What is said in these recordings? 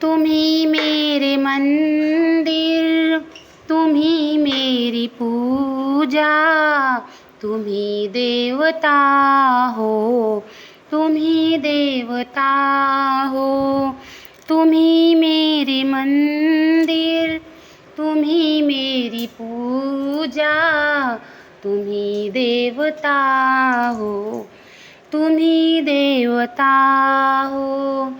तुम ही मेरे मंदिर, तुम ही मेरी पूजा, तुम ही देवता हो, तुम ही देवता हो। तुम ही मेरे मंदिर, तुम ही मेरी पूजा, तुम ही देवता हो, तुम ही देवता हो।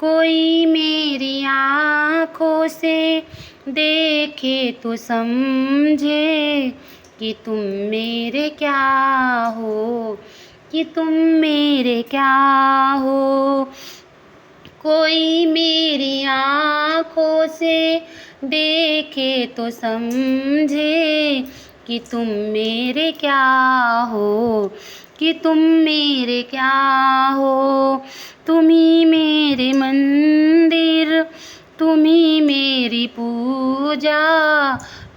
कोई मेरी आँखों से देखे तो समझे कि तुम मेरे क्या हो, कि तुम मेरे क्या हो। कोई मेरी आँखों से देखे तो समझे कि तुम मेरे क्या हो, कि तुम मेरे क्या हो। तुम ही मेरे मंदिर, तुम ही मेरी पूजा,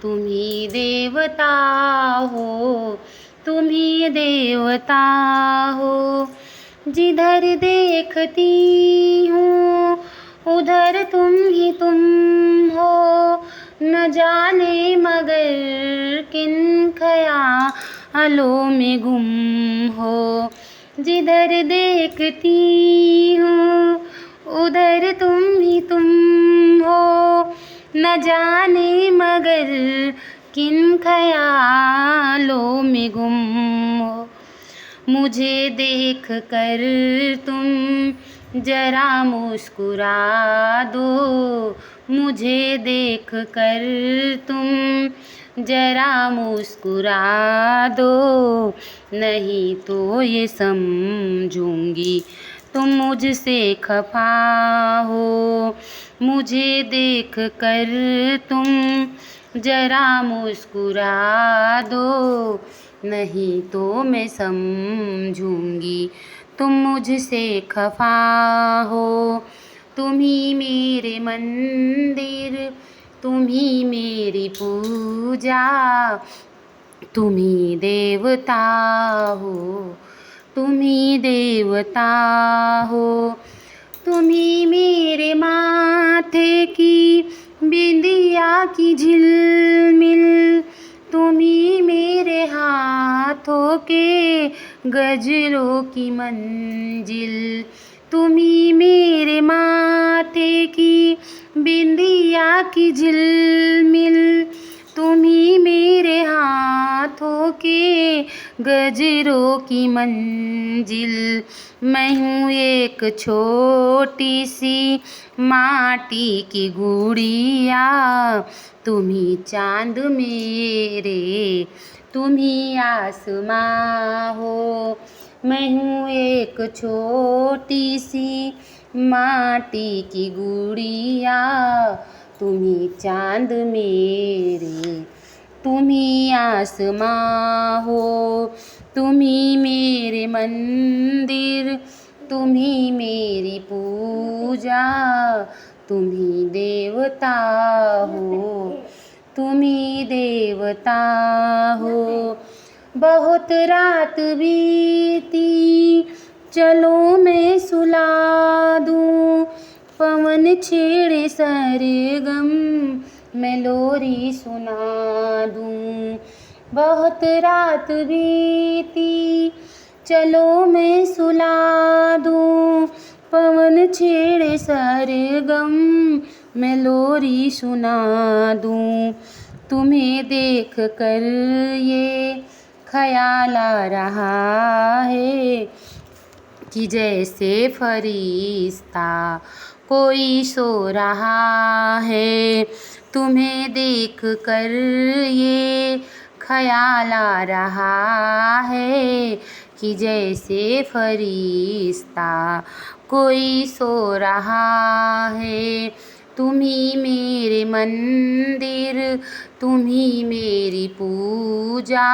तुम ही देवता हो, तुम ही देवता हो। जिधर देखती हूँ उधर तुम ही तुम हो, न जाने मगर किन ख़यालों में गुम हो। जिधर देखती हूँ उधर तुम ही तुम हो, न जाने मगर किन ख़यालों में गुम हो। मुझे देख कर तुम जरा मुस्कुरा दो, मुझे देख कर तुम जरा मुस्कुरा दो, नहीं तो ये समझूंगी तुम मुझसे खफा हो। मुझे देख कर तुम जरा मुस्कुरा दो, नहीं तो मैं समझूंगी तुम मुझसे खफा हो। तुम ही मेरे मंदिर, तुम ही मेरी पूजा, तुम ही देवता हो, तुम ही देवता हो। तुम ही मेरे माथे की बिंदिया की झिलमिल, तुम ही मेरे हाथों के गजरों की मंजिल। तुम ही मेरे माथे की बिंदिया की झिलमिल, तुम ही मेरे हाथों के गजरों की मंजिल। मैं हूँ एक छोटी सी माटी की गुड़िया, तुम ही चाँद मेरे, तुम ही आसमां हो। मैं हूँ एक छोटी सी माटी की गुड़िया, तुम ही चाँद मेरे, तुम ही आसमां हो। तुम ही मेरे मंदिर, तुम ही मेरी पूजा, तुम ही देवता हो, तुम ही देवता हो। बहुत रात बीती चलो मैं सुला दूँ, पवन छेड़े सरगम मैं लोरी सुना दूँ। बहुत रात बीती चलो मैं सुला दूँ, पवन छेड़े सरगम मैं लोरी सुना दूँ। तुम्हें देख कर ये ख्याल आ रहा है कि जैसे फरिश्ता कोई सो रहा है। तुम्हें देख कर ये ख्याल आ रहा है कि जैसे फरिश्ता कोई सो रहा है। तुम ही मेरे मंदिर, तुम ही मेरी पूजा,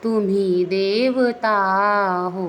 तुम ही देवता हो।